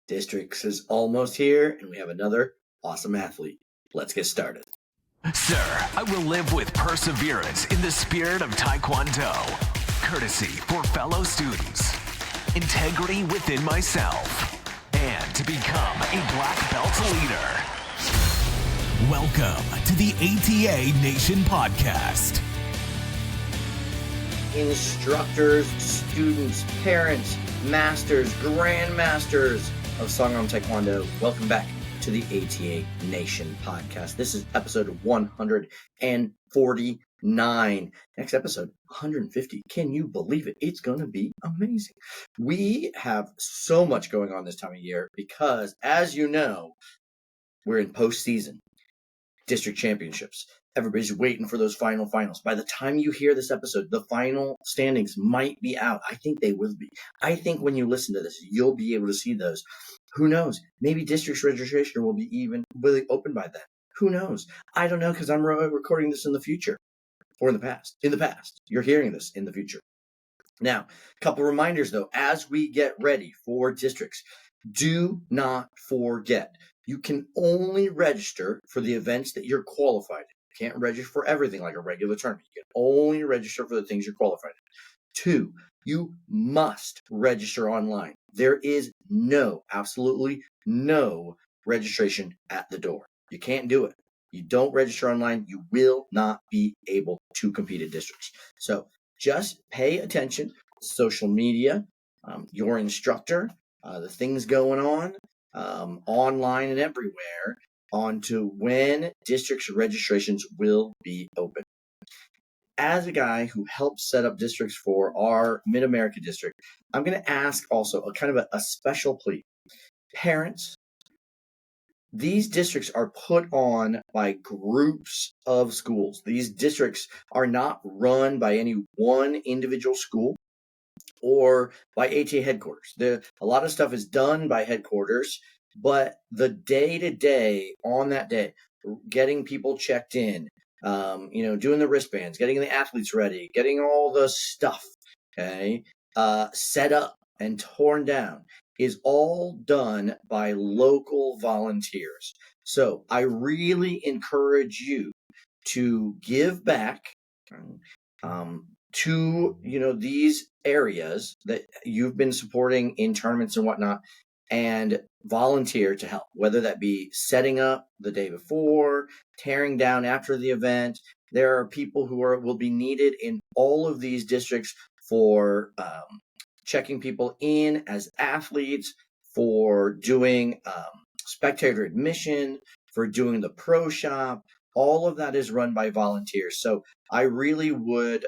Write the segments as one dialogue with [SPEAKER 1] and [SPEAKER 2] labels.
[SPEAKER 1] Districts is almost here, and we have another awesome athlete. Let's get started.
[SPEAKER 2] Sir, I will live with perseverance in the spirit of Taekwondo. Courtesy for fellow students. Integrity within myself. And to become a black belt leader. Welcome to the ATA Nation Podcast.
[SPEAKER 1] Instructors, students, parents, masters, grandmasters of Songnam Taekwondo, welcome back to the ATA Nation Podcast. This is episode 149. Next episode, 150. Can you believe it? It's going to be amazing. We have so much going on this time of year because, as you know, we're in postseason. District championships. Everybody's waiting for those finals. By the time you hear this episode, the final standings might be out. I think they will be. I think when you listen to this, you'll be able to see those. Who knows? Maybe district's registration will be even really open by then. Who knows? I don't know because I'm recording this in the future or in the past. In the past. You're hearing this in the future. Now, a couple reminders though, as we get ready for districts, do not forget. You can only register for the events that you're qualified in. You can't register for everything like a regular tournament. You can only register for the things you're qualified in. 2, you must register online. There is absolutely no registration at the door. You can't do it. You don't register online, you will not be able to compete at districts. So just pay attention to social media, your instructor, the things going on. Online and everywhere onto when districts registrations will be open. As a guy who helped set up districts for our Mid-America district, I'm going to ask also a kind of a special plea. Parents, these districts are put on by groups of schools. These districts are not run by any one individual school or by ATA headquarters. A lot of stuff is done by headquarters, but the day-to-day on that day, getting people checked in, doing the wristbands, getting the athletes ready, getting all the stuff, set up and torn down is all done by local volunteers. So I really encourage you to give back to these areas that you've been supporting in tournaments and whatnot, and volunteer to help, whether that be setting up the day before, tearing down after the event. There are people who will be needed in all of these districts for checking people in as athletes, for doing spectator admission, for doing the pro shop. All of that is run by volunteers. So I really would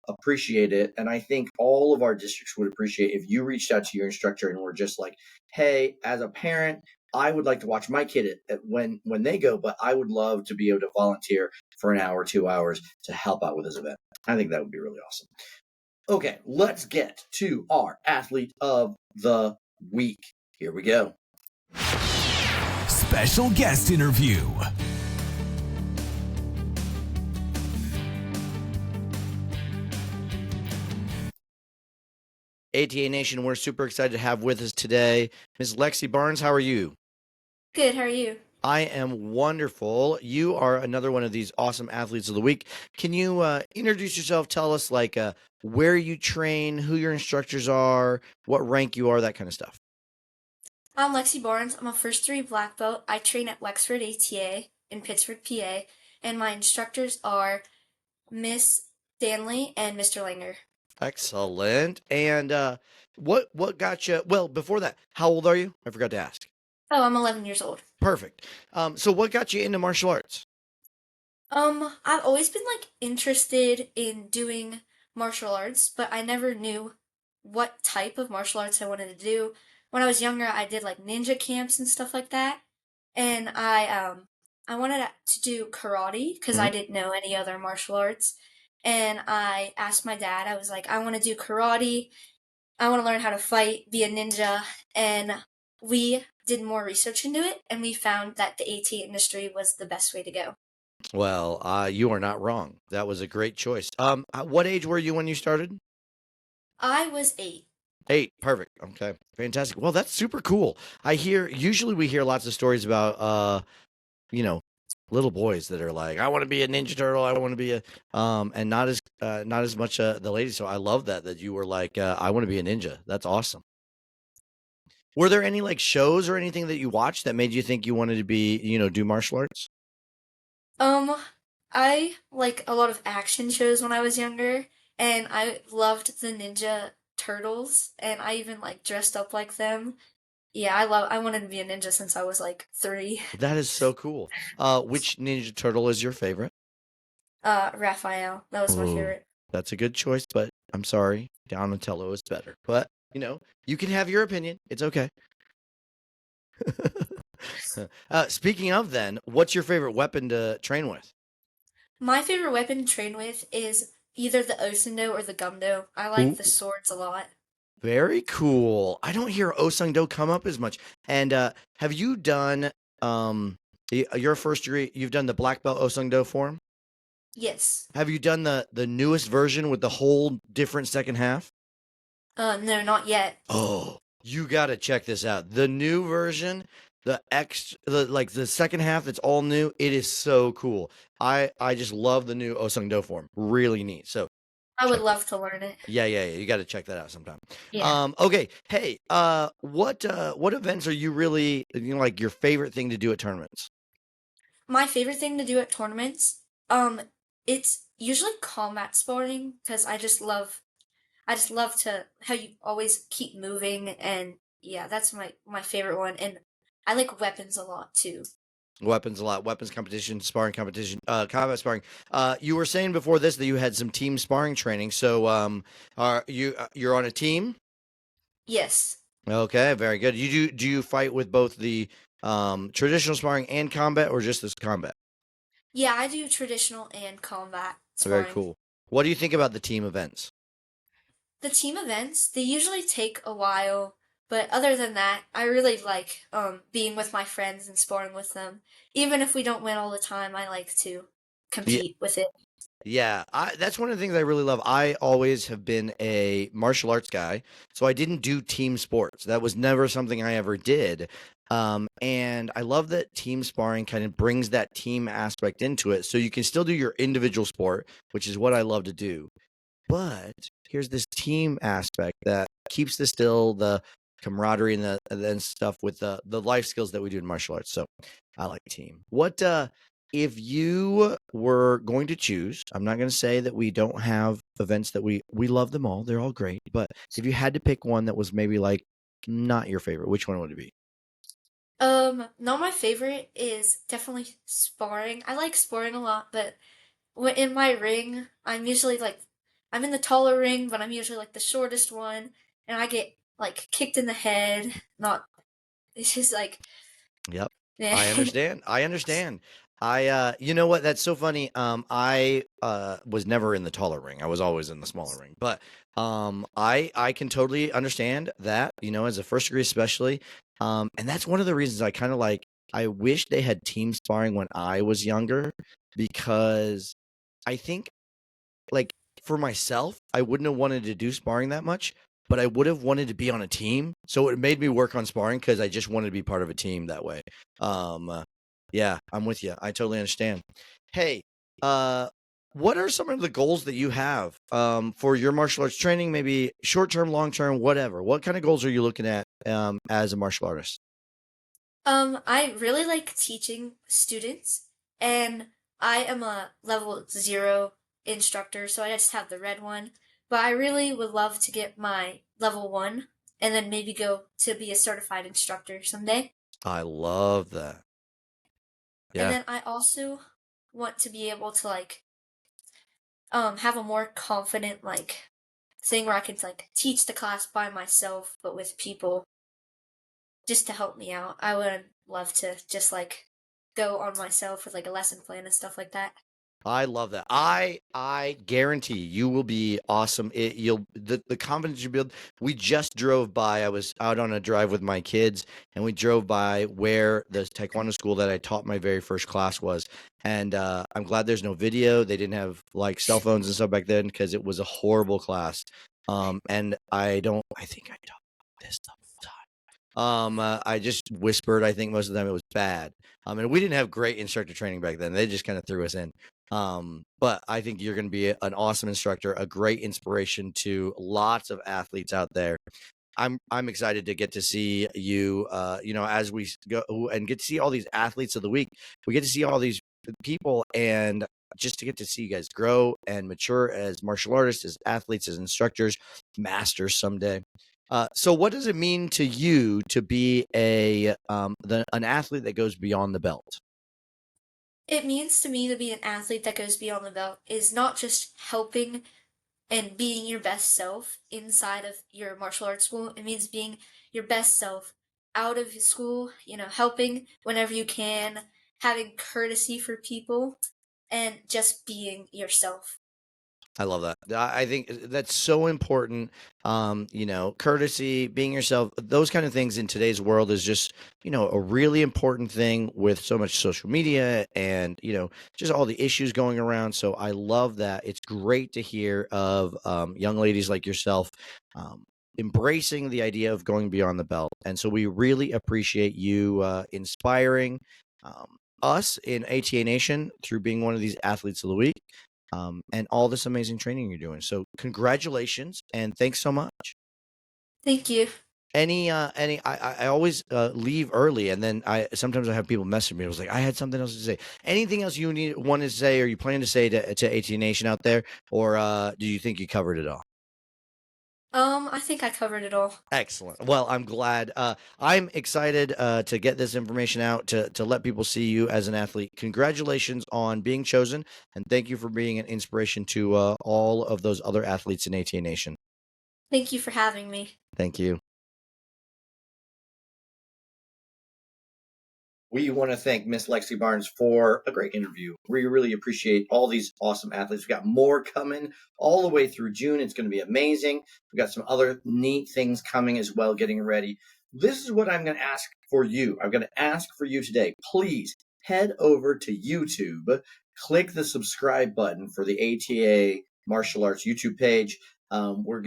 [SPEAKER 1] appreciate it. And I think all of our districts would appreciate if you reached out to your instructor and were just like, hey, as a parent, I would like to watch my kid when they go, but I would love to be able to volunteer for an hour, 2 hours to help out with this event. I think that would be really awesome. Okay, let's get to our athlete of the week. Here we go.
[SPEAKER 2] Special guest interview.
[SPEAKER 1] ATA Nation, we're super excited to have with us today Ms. Lexi Barnes. How are you?
[SPEAKER 3] Good. How are you?
[SPEAKER 1] I am wonderful. You are another one of these awesome athletes of the week. Can you introduce yourself? Tell us where you train, who your instructors are, what rank you are, that kind of stuff.
[SPEAKER 3] I'm Lexi Barnes. I'm a first 3 black belt. I train at Wexford ATA in Pittsburgh, PA, and my instructors are Miss Stanley and Mr. Langer.
[SPEAKER 1] Excellent. And what got you? Well, before that, how old are you? I forgot to ask.
[SPEAKER 3] Oh, I'm 11 years old.
[SPEAKER 1] Perfect. So what got you into martial arts?
[SPEAKER 3] I've always been interested in doing martial arts, but I never knew what type of martial arts I wanted to do. When I was younger, I did ninja camps and stuff like that, and I wanted to do karate because I didn't know any other martial arts. And I asked my dad, I was like, I want to do karate. I want to learn how to fight, be a ninja. And we did more research into it, and we found that the AT industry was the best way to go.
[SPEAKER 1] Well, you are not wrong. That was a great choice. What age were you when you started?
[SPEAKER 3] I was 8.
[SPEAKER 4] 8, perfect. Okay, fantastic. Well, that's super cool. Usually we hear lots of stories about you know, little boys that are like, I want to be a Ninja Turtle. I want to be a and not as much the ladies. So I love that you were like, I want to be a ninja. That's awesome. Were there any like shows or anything that you watched that made you think you wanted to be, do martial arts?
[SPEAKER 3] Um, I like a lot of action shows when I was younger, and I loved the Ninja Turtles, and I even like dressed up like them. Yeah, I wanted to be a ninja since I was like 3.
[SPEAKER 4] That is so cool. Which Ninja Turtle is your favorite?
[SPEAKER 3] Raphael, that was my
[SPEAKER 4] Ooh,
[SPEAKER 3] favorite.
[SPEAKER 4] that's a good choice, but I'm sorry, Donatello is better. But you can have your opinion. It's okay. Speaking of, then, what's your favorite weapon to train with?
[SPEAKER 3] My favorite weapon to train with is either the Osendo or the Gumdo. I like
[SPEAKER 4] Ooh,
[SPEAKER 3] the swords a lot.
[SPEAKER 4] very cool. I don't hear Osung Do come up as much. And have you done your first degree? You've done the black belt Osung Do form.
[SPEAKER 3] Yes.
[SPEAKER 4] Have you done the newest version with the whole different second half?
[SPEAKER 3] No, not yet.
[SPEAKER 4] Oh, you got to check this out. The new version, the second half that's all new, it is so cool. I just love the new Osung Do form. Really neat. So
[SPEAKER 3] I would
[SPEAKER 4] check
[SPEAKER 3] love to learn it.
[SPEAKER 4] yeah. You got to check that out sometime.
[SPEAKER 3] Yeah.
[SPEAKER 4] Okay. Hey, what events are you really, like your favorite thing to do at tournaments?
[SPEAKER 3] My favorite thing to do at tournaments, it's usually combat sporting because I just love to how you always keep moving, and yeah, that's my favorite one. And I like weapons a lot too.
[SPEAKER 4] Weapons a lot. Weapons competition, sparring competition, combat sparring. You were saying before this that you had some team sparring training. So, you're on a team?
[SPEAKER 3] Yes.
[SPEAKER 4] Okay, very good. Do you fight with both the traditional sparring and combat, or just this combat?
[SPEAKER 3] Yeah, I do traditional and combat
[SPEAKER 4] Very
[SPEAKER 3] sparring.
[SPEAKER 4] cool. What do you think about the team events?
[SPEAKER 3] The team events, they usually take a while, but other than that, I really like being with my friends and sparring with them. Even if we don't win all the time, I like to compete with it.
[SPEAKER 4] Yeah, that's one of the things I really love. I always have been a martial arts guy, so I didn't do team sports. That was never something I ever did. And I love that team sparring kind of brings that team aspect into it. So you can still do your individual sport, which is what I love to do. But here's this team aspect that keeps the camaraderie and then stuff with the life skills that we do in martial arts. So I like team. What if you were going to choose? I'm not going to say that we don't have events that we love them all. They're all great. But if you had to pick one that was maybe like not your favorite, which one would it be?
[SPEAKER 3] No, my favorite is definitely sparring. I like sparring a lot, but when in my ring, I'm usually like, I'm in the taller ring, but I'm usually like the shortest one, and I get like kicked in the head. Not, it's just like,
[SPEAKER 4] Yep.
[SPEAKER 3] yeah.
[SPEAKER 4] I understand. I understand. You know what? That's so funny. I was never in the taller ring. I was always in the smaller ring. But I can totally understand that, as a first degree especially. And that's one of the reasons I kind of like I wish they had team sparring when I was younger because I think like for myself, I wouldn't have wanted to do sparring that much, but I would have wanted to be on a team. So it made me work on sparring because I just wanted to be part of a team that way. Yeah, I'm with you. I totally understand. Hey, uh, what are some of the goals that you have for your martial arts training? Maybe short term, long term, whatever. What kind of goals are you looking at as a martial artist?
[SPEAKER 3] I really like teaching students, and I am a level 0 instructor, so I just have the red one. But I really would love to get my level 1 and then maybe go to be a certified instructor someday.
[SPEAKER 4] I love that.
[SPEAKER 3] And
[SPEAKER 4] Yeah.
[SPEAKER 3] then I also want to be able to like have a more confident like thing where I can like teach the class by myself but with people just to help me out. I would love to just like go on myself with like a lesson plan and stuff like that.
[SPEAKER 4] I love that. I guarantee you will be awesome. The confidence you build. We just drove by. I was out on a drive with my kids, and we drove by where the Taekwondo school that I taught my very first class was. And I'm glad there's no video. They didn't have like cell phones and stuff back then because it was a horrible class. And I think I talk about this the whole time. I just whispered. I think most of them it was bad. And we didn't have great instructor training back then. They just kind of threw us in. But I think you're going to be an awesome instructor, a great inspiration to lots of athletes out there. I'm excited to get to see you, as we go and get to see all these athletes of the week. We get to see all these people, and just to get to see you guys grow and mature as martial artists, as athletes, as instructors, masters someday. So, what does it mean to you to be an athlete that goes beyond the belt?
[SPEAKER 3] It means to me to be an athlete that goes beyond the belt is not just helping and being your best self inside of your martial arts school. It means being your best self out of school, helping whenever you can, having courtesy for people, and just being yourself.
[SPEAKER 4] I love that. I think that's so important. Courtesy, being yourself, those kind of things in today's world is just, a really important thing with so much social media and, just all the issues going around. So I love that. It's great to hear of young ladies like yourself embracing the idea of going beyond the belt. And so we really appreciate you inspiring us in ATA Nation through being one of these athletes of the week. And all this amazing training you're doing. So congratulations and thanks so much.
[SPEAKER 3] Thank you.
[SPEAKER 4] I always leave early, and then sometimes I have people message me. I was like, I had something else to say. Anything else you want to say, or you plan to say to AT Nation out there, or do you think you covered it all?
[SPEAKER 3] I think I covered it all.
[SPEAKER 4] Excellent. Well, I'm glad. I'm excited to get this information out to let people see you as an athlete. Congratulations on being chosen, and thank you for being an inspiration to all of those other athletes in ATA Nation.
[SPEAKER 3] Thank you for having me.
[SPEAKER 4] Thank you.
[SPEAKER 1] We want to thank Miss Lexi Barnes for a great interview. We really appreciate all these awesome athletes. We've got more coming all the way through June. It's going to be amazing. We've got some other neat things coming as well, getting ready. This is what I'm going to ask for you. I'm going to ask for you today. Please head over to YouTube, click the subscribe button for the ATA Martial Arts YouTube page. We're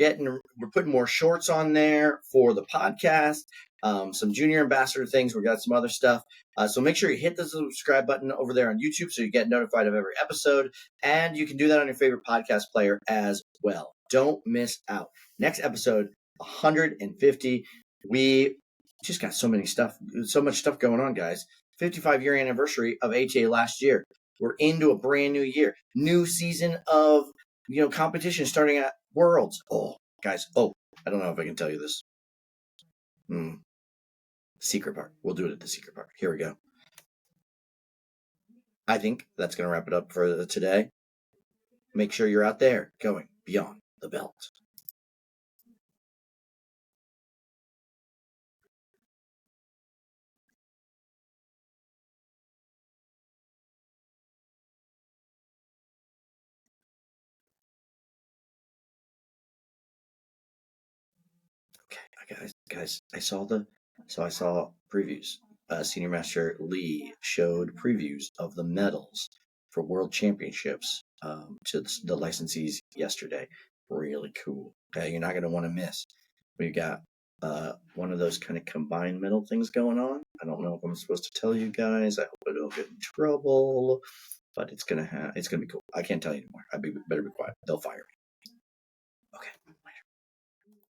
[SPEAKER 1] putting more shorts on there for the podcast. Some junior ambassador things. We got some other stuff. So make sure you hit the subscribe button over there on YouTube so you get notified of every episode. And you can do that on your favorite podcast player as well. Don't miss out. Next episode, 150. We just got so much stuff going on, guys. 55-year anniversary of ATA last year. We're into a brand new year. New season of, competition starting at Worlds. Oh, guys. Oh, I don't know if I can tell you this. Secret part. We'll do it at the secret part. Here we go. I think that's going to wrap it up for today. Make sure you're out there going beyond the belt. Okay, guys, I saw previews. Senior Master Lee showed previews of the medals for World Championships to the licensees yesterday. Really cool. Okay, you're not going to want to miss. We got one of those kind of combined medal things going on. I don't know if I'm supposed to tell you guys. I hope I don't get in trouble, but it's gonna be cool. I can't tell you anymore. Better be quiet. They'll fire me.